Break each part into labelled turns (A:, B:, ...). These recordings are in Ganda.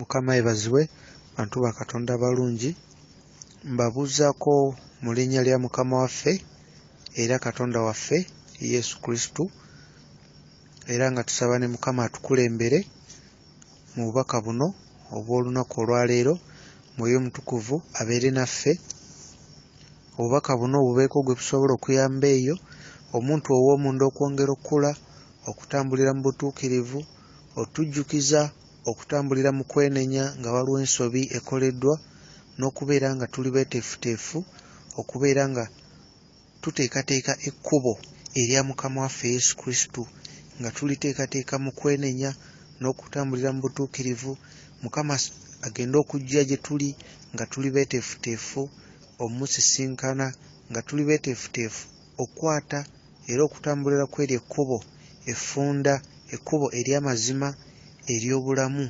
A: Mukama ebazibwe bantu ba Katonda balungi mbabuzaako mu linnya lya Mukama waffe era Katonda waffe Yesu Kristo era nga tusaba ne Mukama atukulembere mu bubaka buno obw'olunaku olwaleero Mwoyo Mutukuvu abeere naffe obubaka buno obubeeko gwe tusobola okuyamba eyo omuntu ow'omunda okwongera okukula okutambulira mu butuukirivu otujjukiza okutambulira mu kwenenya nga waliwo ensobi ekoleddwa n'okubeera nga tuli beeteefuteefu okubeera nga tuteekateeka ekkubo erya Mukama waffe Yesu Kristo nga tuliteekateeka mu kwenenya n'okutambulira mu butuukirivu Mukama agenda okujja gye tuli nga tuli beeteefuteefu omusisinkana nga tuli beeteefuteefu okukwata era okutambulira kw'eryo ekkubo effunda ekkubo ery'amazima ery'obulamu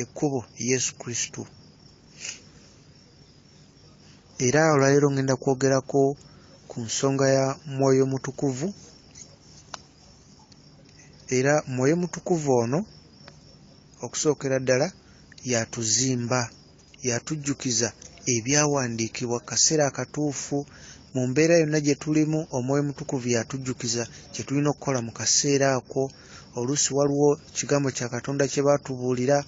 A: ekkubo Yesu Kristo. Era olwaleero ngenda kwogerako ku nsonga ya Mwoyo Mutukuvu era Mwoyo Mutukuvu ono okusookera ddala yatuzimba yatujjukiza ebyawandiikibwa kaseera akatuufu mu mbeera yonna gye tulimu Omwoyo Mutukuvu yatujjukiza kye tulina okukola mu kaseera ako. Oluusi waliwo ekigambo kya Katonda kye baatubuulira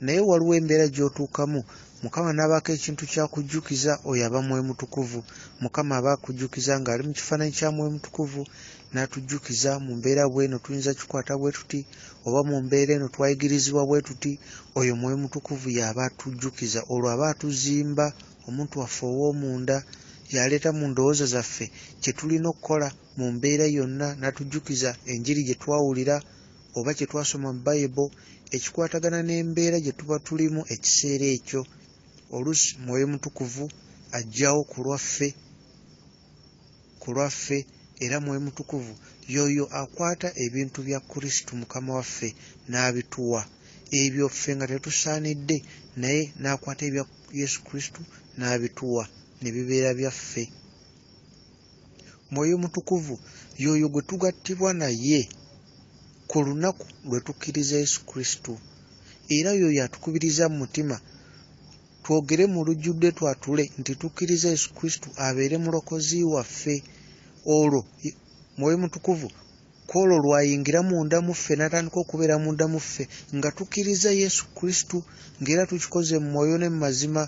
A: naye waliwo embeera gy'otuukamu Mukama n'abaako ekintu kyakujjukiza oyo aba Mwoyo Mutukuvu. Mukama aba akujjukiza ng'ali mu kifaananyi kya Mwoyo Mutukuvu n'atujjukiza mu mbeera bw'eno tuyinza kikwata bwe tuti oba mu mbeera eno twayigirizibwa bwe tuti oyo Mwoyo Mutukuvu y'aba atujjukiza olwo aba atuzimba omuntu waffe ow'omunda y'aleeta mu ndowooza zaffe kye tulina okukola mu mbeera yonna n'atujjukiza enjiri gye twawulira oba kye twasoma mu Bayibuli ekikwatagana n'embeera gye tuba tulimu ekiseera ekyo. Oluusi Mwoyo Mutukuvu ajjawo ku lwaffe era Mwoyo Mutukuvu y'oyo akwata ebintu bya Kristo Mukama waffe n'abituwa ebyo ffe nga tetusaanidde naye n'akwata ebya Yesu Kristo n'abituwa ne bibeera byaffe. Mwoyo Mutukuvu y'oyo gwe tugattibwa naye ku lunaku lwe tukkiriza Yesu Kristo era y'oyo atukubiriza mu mutima twogere mu lujjudde twatule nti tukkiriza Yesu Kristo abeere mulokozi waffe. Olwo Mwoyo Mutukuvu kwolwo lwayingira munda mu ffe n'atandika okubeera munda mu ffe nga tukkiriza Yesu Kristo ng'era tukikoze mu mwoyo ne mu mazima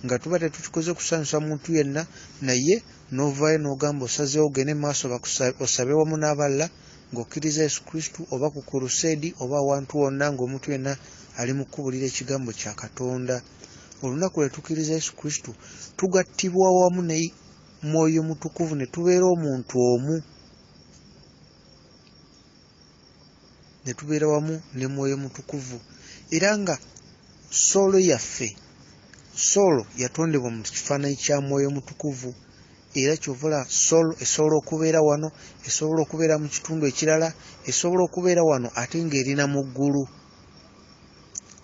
A: nga tuba tetukikoze kusanyusa muntu yenna naye n'ovaayo n'ogamba osazeewo ogende mu maaso osabe wamu n'abalala ng'okkiriza Yesu Kristo oba ku kuruseedi oba awantu wonna ng'omuntu yenna ali mu kukubulira ekigambo kya Katonda. Olunaku lwe tukkiriza Yesu Kristo tugattibwa wamu ne Mwoyo Mutukuvu ne tubeera omuntu omu ne tubeera wamu ne Mwoyo Mutukuvu era nga soolo yaffe soolo yatondebwa mu kifaananyi kya Mwoyo Mutukuvu era ky'ovola soolo esobola okubeera wano esobola okubeera mu kitundu ekirala esobola okubeera wano ate ng'erina mu ggulu.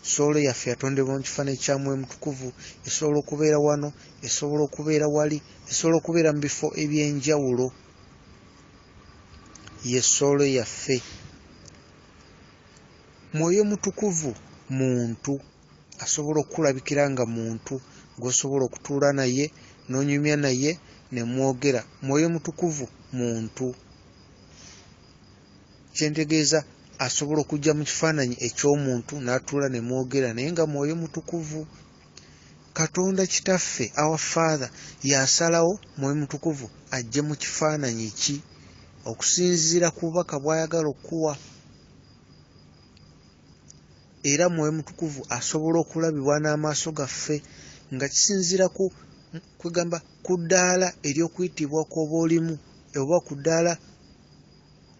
A: Soolo yaffe yatondebwa mu kifaananyi kya Mwoyo Mutukuvu esobola okubeera wano esobola okubeera wali esobola okubeera mu bifo eby'enjawulo ye soolo yaffe. Mwoyo Mutukuvu muntu asobola okulabikira nga muntu gw'osobola okutuula naye n'onyumya naye ne mwogera. Mwoyo Mutukuvu muntu kyentegeeza asobola okujja mu kifaananyi eky'omuntu n'atuula ne mwogera naye nga Mwoyo Mutukuvu. Katonda Kitaffe our Father yasalawo Mwoyo Mutukuvu ajje mu kifaananyi ki okusinziira ku bubaka bw'ayagala okuwa era Mwoyo Mutukuvu asobola okulabibwa n'amaaso gaffe nga kisinziira ku kwegamba ku ddaala ery'okuyitibwa kw'oba olimu oba ku ddaala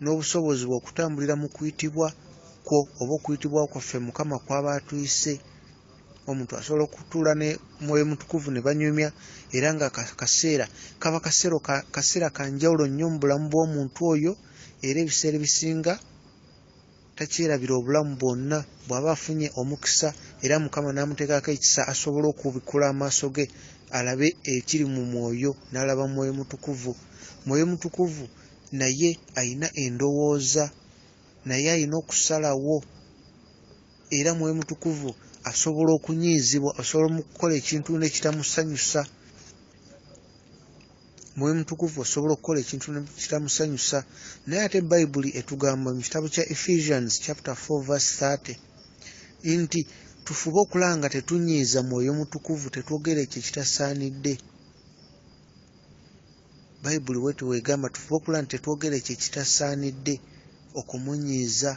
A: n'obusobozi bw'okutambulira mu kuyitibwa kwo oba okuyitibwa kwaffe Mukama kw'aba atuyise. Omuntu asobola okutuula ne Mwoyo Mutukuvu ne banyumya era nga kaseera kaba kaseera ka njawulo nnyo mu bulamu bw'omuntu oyo era ebiseera ebisinga takyerabira obulamu bwonna bw'aba afunye omukisa era Mukama n'amuteekako ekisa asobola okubikula amaaso ge alabe ekiri mu mwoyo n'alaba Mwoyo Mutukuvu. Mwoyo Mutukuvu naye ayina endowooza naye ayina okusalawo era Mwoyo Mutukuvu asobola okunyiizibwa, asobola okukola ekintu nekitamusanyusa. Mwoyo Mutukuvu asobola okukola ekintu nekitamusanyusa. Naye ate Bayibuli etugamba mu kitabo kya Ephesians chapter 4 verse 30 nti tufube okulanga tetunyiiza Mwoyo Mutukuvu, tetwogera ekyo ekitasaanidde. Bayibuli wetu wegamba tufube okulanga tetwogera ekyo ekitasaanidde okumunyiiza,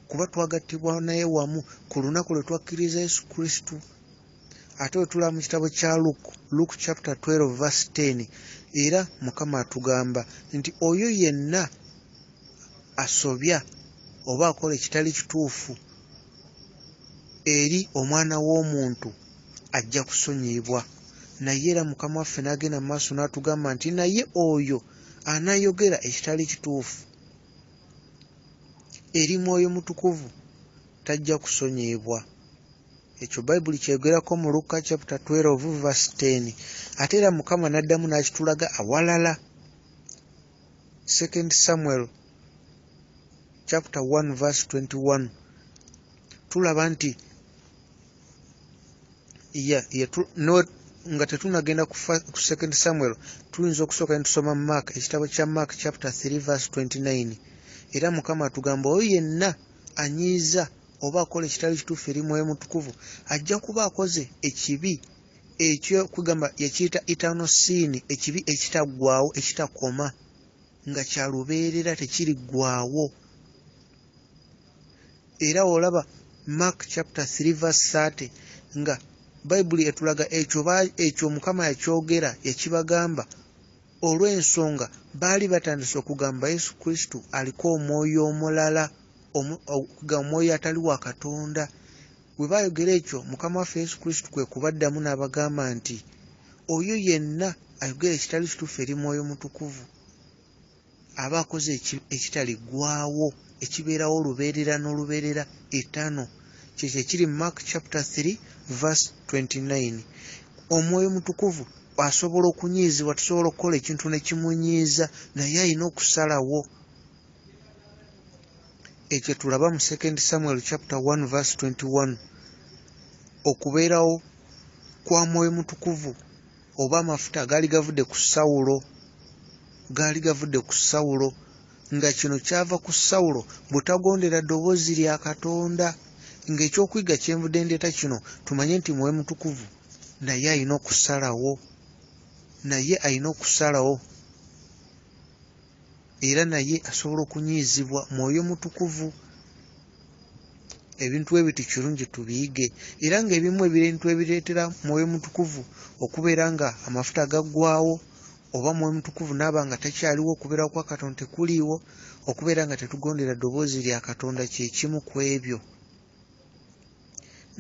A: kuba twagattibwa naye wamu ku lunaku lwe twakkiriza Yesu Kristo. Ate wetulaba mu kitabo kya Luke chapter 12 verse 10 era Mukama atugamba nti oyo yenna asobya oba akola ekitali kituufu eri Omwana w'Omuntu ajja kusonyiyibwa. Naye era Mukama waffe n'agenda mu maaso n'atugamba nti naye oyo anayogera ekitali kituufu eri Mwoyo Mutukuvu tajja kusonyiyibwa. Ekyo Bayibuli kyegerako mu Luka chapter 12 verse 10. Ate era Mukama n'addamu n'akitulaga awalala. 2 Samuel chapter 1 verse 21. Tulaba nti nga tetunagenda ku 2 Samuel tuyinza okusooka ne tusoma mu Mark, ekitabo kya Mark chapter 3 verse 29. Era Mukama atugamba oyo yenna anyiiza oba akola ekitali kituufu eri Mwoyo Mutukuvu ajja kuba akoze ekibi ekyo kugamba yakiyita eternal sin, ekibi ekitaggwaawo ekitakoma, nga kya lubeerera tekiriggwaawo. Era olaba Mark chapter 3 verse 30 nga Bayibuli etulaga ekyo Mukama yakyogera yakibagamba olw'ensonga baali batandise okugamba Yesu Kristo aliko omwoyo omulala, omwoyo atali wa Katonda. Bwe baayogera ekyo Mukama waffe Yesu Kristo kwe kubaddamu n'abagamba nti oyo yenna ayogera ekitali kituufu eri Mwoyo Mutukuvu aba akoze ekitaliggwaawo, ekibeerawo olubeerera n'olubeerera etano. Kyekyo ekiri mu Mark chapter 3 verse 29. Omwoyo Mutukuvu asobola okunyiizibwa, tusobola okukola ekintu ne kimunyiiza, naye alina okusalawo. Ekyo tulaba mu 2 Samuel chapter 1 verse 21. Okubeerawo kwa Mwoyo Mutukuvu oba amafuta gaali gavudde ku Sawulo, nga kino kyava ku Sawulo butagondera ddoboozi lya Katonda. Ng'ekyokuyiga kyenvudde ndeeta kino tumanye nti Mwoyo Mutukuvu naye alina okusalawo, era naye asobola okunyiizibwa Mwoyo Mutukuvu. Ebintu ebiti kirungi tubiyige, era ng'ebimu ebintu ebireetera Mwoyo Mutukuvu okubeera nga amafuta gaggwaawo oba Mwoyo Mutukuvu n'aba nga takyaliwo, okubeera kwa Katonda tekuliiwo, okubeera nga tetugondera ddoboozi lya Katonda kye kimu ku ebyo.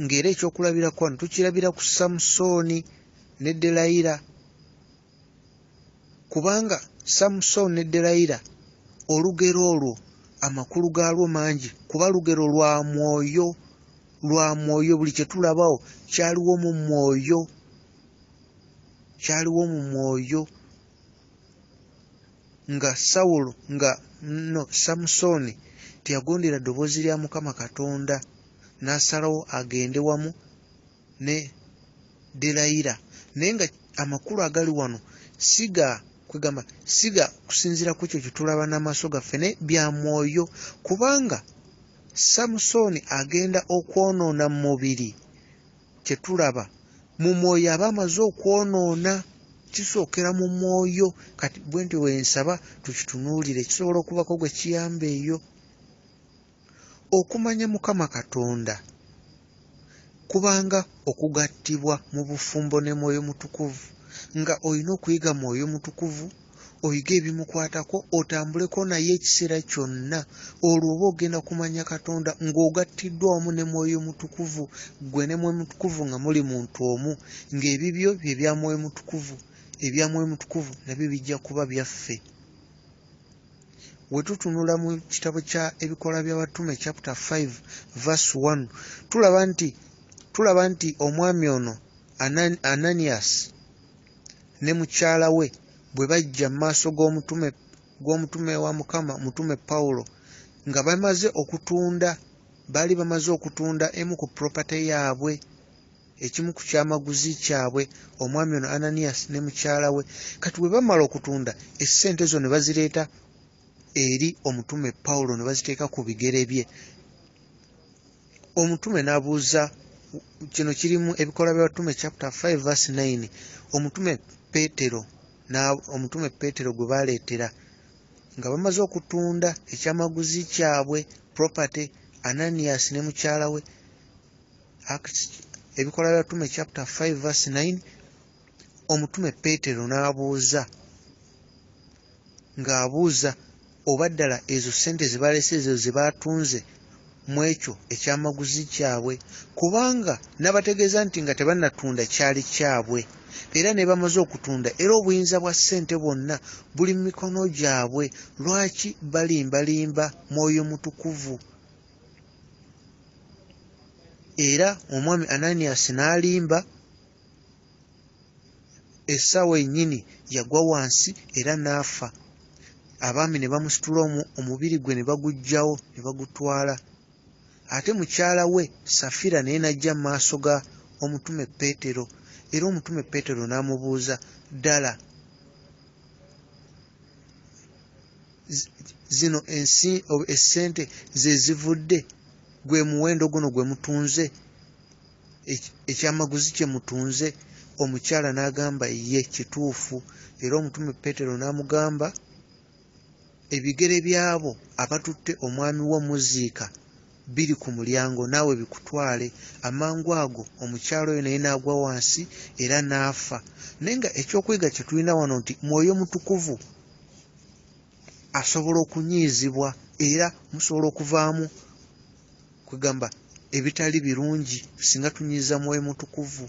A: Ng'era ekyokulabirako wano tukirabira ku Samusooni ne Delayira, kubanga Samusooni ne Delayira olugero olwo amakulu gaalwo mangi, kuba lugero lwa mwoyo, buli kye tulabawo kyaliwo mu mwoyo. Nga Samusooni teyagondera ddoboozi lya Mukama Katonda, n'asalawo agende wamu ne Delayira. Naye nga amakulu agali wano siga kusinziira ku ekyo kye tulaba n'amaaso gaffe ne bya mwoyo, kubanga Samusooni agenda okwonoona mu mubiri, kye tulaba mu mwoyo aba amaze okwonoona, kisookera mu mwoyo. Kati bwe nti wensaba tukitunuulire, kisobola okubako gwe kiyamba eyo. Okumanya Mukama Katonda kubanga okugattibwa mu bufumbo ne Mwoyo Mutukuvu, nga olina okuyiga Mwoyo Mutukuvu, oyige ebimukwatako, otambuleko naye ekiseera kyonna. Olwo oba ogenda kumanya Katonda ng'ogattiddwa wamu ne Mwoyo Mutukuvu, gwe ne Mwoyo Mutukuvu nga muli muntu omu, ng'ebibyo bye bya Mwoyo Mutukuvu, ebya Mwoyo Mutukuvu nabyo bijja kuba byaffe. Wetutunula mu kitabo kya Ebikola by'Abatume chapter 5 verse 1 tulaba nti omwami ono Ananias ne mukyala we bwe bajja mu maaso g'omutume wa Mukama, mutume Pawulo, nga bamaze okutunda baali bamaze okutunda emu ku property yaabwe, ekimu ku kyamaguzi kyabwe, omwami ono Ananias ne mukyala we. Kati bwe bamala okutunda essente zo ne bazireeta eri omutume Pawulo ne baziteeka ku bigere bye. Omutume n'abuuza, kino kirimu Ebikola by'Abatume chapter 5 verse 9, omutume Peetero gwe baaleetera nga bamaze okutunda ekyamaguzi kyabwe, property, Ananias ne mukyala we. Ebikola by'Abatume chapter 5 verse 9, omutume Peetero n'abuuza ng'abuuza oba ddala ezo ssente ze baalese ezo ze baatunze mu ekyo ekyamaguzi kyabwe, kubanga n'abategeeza nti nga tebannatunda kyali kyabwe, era ne bamaze okutunda era obuyinza bwa ssente bwonna buli mu mikono gyabwe. Lwaki balimbalimba Mwoyo Mutukuvu? Era omwami Ananias n'alimba, essaawa ennyini yagwa wansi era n'afa. Abaami ne bamusitula omubiri gwe ne baguggyawo ne bagutwala. Ate mukyala we Safira naye n'ajja mu maaso ga omutume Peetero, era omutume Peetero n'amubuuza, ddala zino essente ze zivudde, gwe muwendo guno gwe mutunze, ekyamaguzi kye mutunze? Omukyala n'agamba ye kituufu. Era omutume Peetero n'amugamba, ebigere byabo abatutte omwami wo muziika biri ku mulyango, naawe bikutwale. Amangu ago omukyala oyo naye n'agwa wansi era n'afa. Naye nga ekyokuyiga kye tulina wano nti Mwoyo Mutukuvu asobola okunyiizibwa era musobola okuvaamu kwegamba ebitali birungi singa tunyiiza Mwoyo Mutukuvu,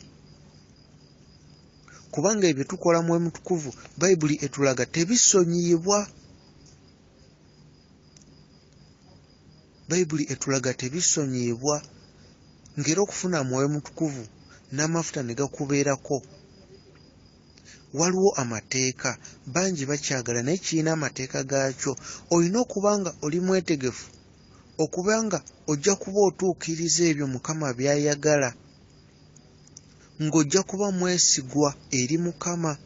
A: kubanga ebyo tukola Mwoyo Mutukuvu Bayibuli etulaga tebisonyiyibwa. Bayibuli etulaga tebisonyiyibwa. Ngera okufuna Mwoyo Mutukuvu n'amafuta ne gakubeerako waliwo amateeka. Bangi bakyagala naye kirina amateeka gaakyo. Olina okuba nga oli mwetegefu okubanga ojja kuba otuukiriza ebyo Mukama by'ayagala, ng'ojja kuba mwesigwa eri Mukama.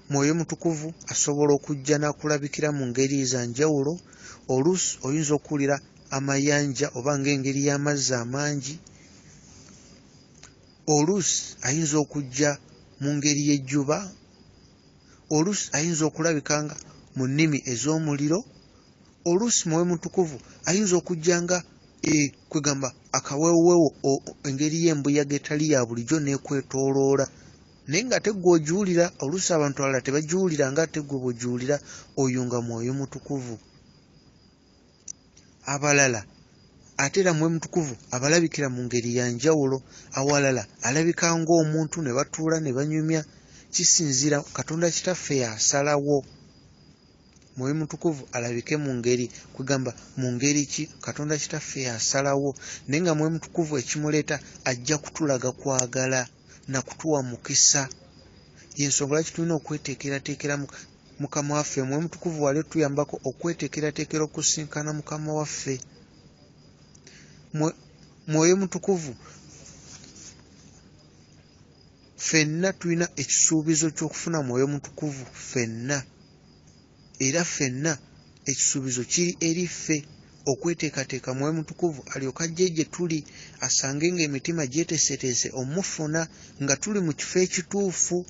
A: Mwoyo Mutukuvu asobola okujja n'akulabikira mu ngeri za njawulo. Oluusi oyinza okuwulira amayanja oba ng'engeri y'amazzi amangi. Oluusi ayinza okujja mu ngeri y'ejjuba. Oluusi ayinza okulabika nga mu nnimi ez'omuliro. Oluusi Mwoyo Mutukuvu ayinza okujja nga kwegamba akaweeweewo, engeri y'embuyaga etali ya bulijjo n'ekwetooloola, naye nga ate ggwe ogiwulira. Oluusi abantu abalala tebagiwulira nga ate ggwe bw'ogiwulira. Oyo nga Mwoyo Mutukuvu. Abalala ate era Mwoyo Mutukuvu abalabikira mu ngeri ya njawulo. Awalala alabika ng'omuntu ne batuula ne banyumya. Kisinziira Katonda Kitaffe yasalawo Mwoyo Mutukuvu alabike mu ngeri kwegamba mu ngeri ki Katonda Kitaffe yasalawo. Naye nga Mwoyo Mutukuvu ekimuleeta ajja kutulaga kwagala na kutuwa mukisa. Y'ensonga lwaki tulina okweteekerateekera Mukama waffe. Mwoyo Mutukuvu wali tuyambako okweteekerateekera okusinkana Mukama waffe. Mwoyo Mutukuvu ffenna tulina ekisuubizo ky'okufuna Mwoyo Mutukuvu ffenna, era ffenna ekisuubizo kiri eri ffe okweteekateeka Mwoyo Mutukuvu alyoke ajje gye tuli asange ng'emitima gyeteeseteese omufuna nga tuli mu kifo ekituufu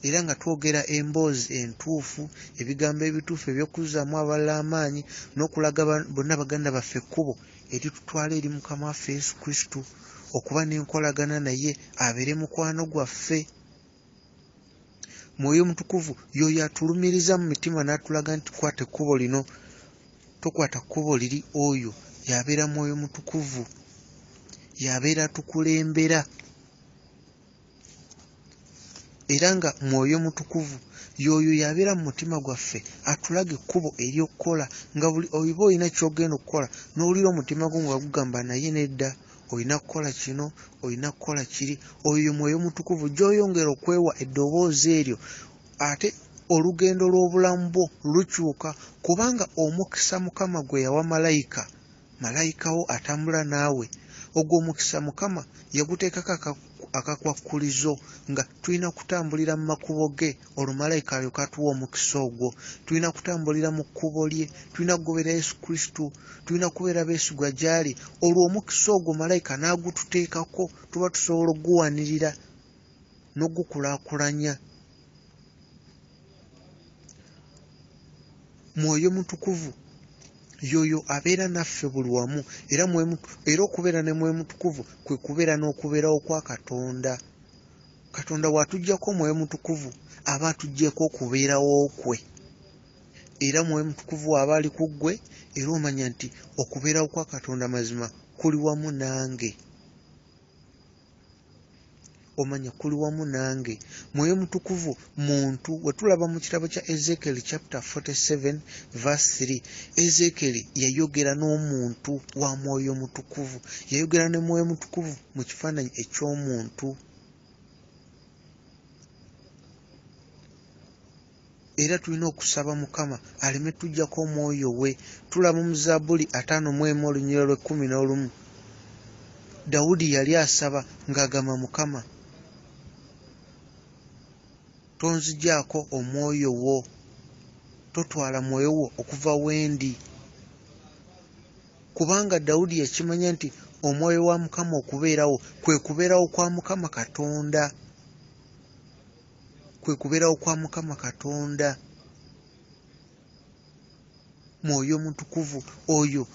A: era nga twogera emboozi entuufu, ebigambo ebituufu eby'okuzzaamu abalala amaanyi n'okulaga bonna baganda baffe ekkubo eritutwala eri Mukama waffe Yesu Kristo, okuba n'enkolagana naye abeere mukwano gwaffe. Mwoyo Mutukuvu y'oyo atulumiriza mu mitima n'atulaga nti kwata ekkubo lino, tokwata kkubo liri. Oyo y'abeera Mwoyo Mutukuvu, y'abeera atukulembera. Era nga Mwoyo Mutukuvu y'oyo y'abeera mu mutima gwaffe atulaga ekkubo ery'okukola, nga buli oba olina ky'ogenda okukola n'owulira omutima gwo nga gugamba naye nedda, olina kukola kino, olina kukola kiri. Oyo Mwoyo Mutukuvu gy'oyongera okwewa eddoboozi eryo, ate olugendo lw'obulamu bwo lukyuka, kubanga omukisa Mukama gwe yawa malayika malayika wo atambula naawe. Ogwo omukisa Mukama yaguteekako akakwakulizo nga tulina kutambulira mu makubo ge, olwo malayika alyoka atuwa omukisa ogwo. Tulina kutambulira mu kkubo lye, tulina kugobera Yesu Kristo, tulina kubeera beesigwa gy'ali, olwo omukisa ogwo malayika n'agututeekako, tuba tusobola oguwanirira n'ogukulaakulanya. Mwoyo Mutukuvu yoyo abeera naffe buli wamu, era okubeera ne Mwoyo Mutukuvu kwe kubeera n'okubeerawo kwa Katonda. Katonda bw'atuggyako Mwoyo Mutukuvu aba atuggyeko okubeerawo kwe, era Mwoyo Mutukuvu aba ali ku ggwe, era omanya nti okubeerawo kwa Katonda mazima kuli wamu nange. Omanya kuli wamu nange. Mwoyo Mutukuvu muntu, we tulaba mu kitabo kya Ezekiel chapter 47 verse 3, Ezekiel yayogera n'omuntu wa Mwoyo Mutukuvu, yayogera ne Mwoyo Mutukuvu mu kifaananyi eky'omuntu. Era tulina okusaba Mukama aleme tuggyako omwoyo we. Tulaba mu Zabbuli 51:11, Dawudi yali asaba ng'agamba Mukama, tonzigyako omwoyo wo, totwala mwoyo wo okuva wendi. Kubanga Dawudi yakimanya nti omwoyo wa Mukama okubeerawo kwe kubeerawo kwa Mukama Katonda, kwe kubeerawo kwa Mukama Katonda. Mwoyo Mutukuvu oyo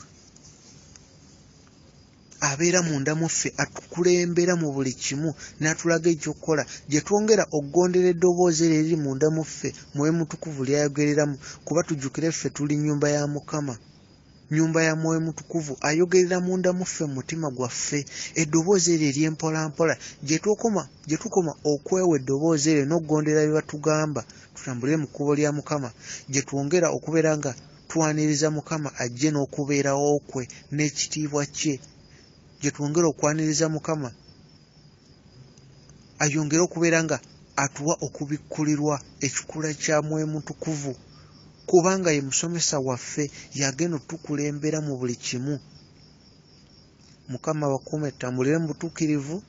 A: abeera munda mu ffe, atukulembera mu buli kimu n'atulaga ekyokukola, gye twongera okugondera eddoboozi eryo eriri munda mu ffe Mwoyo Mutukuvu lyayogereramu, kuba tujjukire ffe tuli nnyumba ya Mukama. Nnyumba ya Mwoyo Mutukuvu ayogerera munda mu ffe mu mutima gwaffe. Eddoboozi eryo ery'empolampola gye tukoma okwewa eddoboozi eryo n'okugondera bye batugamba, tutambulire mu kkubo lya Mukama, gye twongera okubeera nga twaniriza Mukama ajje n'okubeerawo kwe n'ekitiibwa kye, gye twongera okwaniriza Mukama ayongere okubeera nga atuwa okubikkulirwa ekikula kya Mwoyo Mutukuvu, kubanga ye musomesa waffe, yagenda otukulembera mu buli kimu. Mukama bakuume tutambulire mu butuukirivu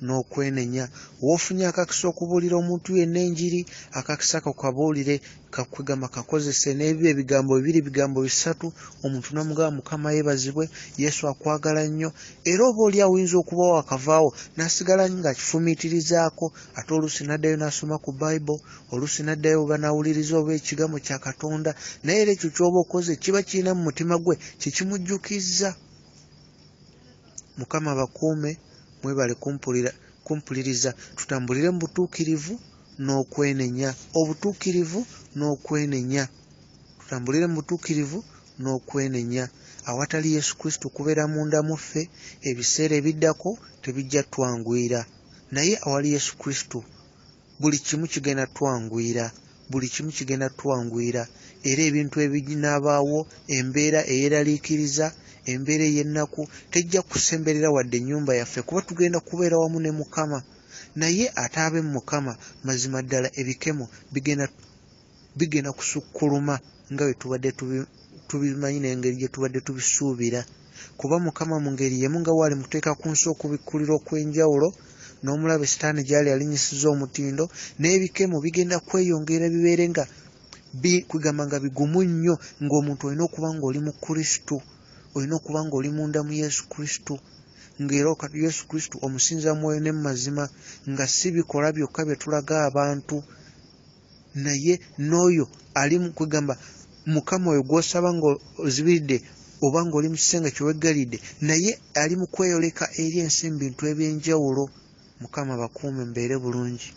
A: n'okwenenya. W'ofunye akakisa okubuulira omuntu yenna enjiri, akakisa kabuulire, kakwegamba kakozese n'ebyo ebigambo bibiri, bigambo bisatu, omuntu n'amugamba Mukama yeebazibwe, Yesu akwagala nnyo. Era oba oli ayinza okuba wakavaawo n'asigala ng'akifumiitirizaako, ate oluusi n'addayo n'asoma ku Bayibuli, oluusi n'addayo oba n'awuliriza oba ekigambo kya Katonda, naye era ekyo ky'oba okoze kiba kirina mu mutima gwe kikimujjukizza. Mukama bakuume, mwebale kumpuliriza, tutambulire mu butuukirivu n'okwenenya. Obutuukirivu n'okwenenya. Tutambulire mu butuukirivu n'okwenenya. Awatali Yesu Kristo kubeera munda mu ffe, ebiseera ebiddako tebijja twangwira. Naye awali Yesu Kristo buli kimu kigenda twangwira. Buli kimu kigenda twangwira. Era ebintu ebinaabaawo, embeera eyeraliikiriza, embeera ey'ennaku tejja kusemberera wadde ennyumba yaffe, kuba tugenda kubeera wamu ne Mukama. Naye ate abe mu Mukama mazima ddala ebikemo bigenda kusukkuluma nga bwe tubadde tubimanyi n'engeri gye tubadde tubisuubira, kuba Mukama mu ngeri yemu nga waali muteeka ku nsi okubikkulira okw'enjawulo, n'omulabe Sitaani gy'ali alinyisiza omutindo, n'ebikemo bigenda kweyongera bibeere nga kugamba nga bigumu nnyo, ng'omuntu olina okuba ng'oli mu Kristo, olina okuba ng'oli munda mu Yesu Kristo, ng'era Yesu Kristo omusinza mwoyo ne mu mazima, nga si bikola byokka bye tulaga abantu, naye n'oyo ali mu kugamba Mukama oyo gw'osaba ng'ozibiridde oba ng'oli mu kisenge ky'oweggalidde, naye ali mu kweyoleka eri ensi mu bintu eby'enjawulo. Mukama bakuume mbeere bulungi.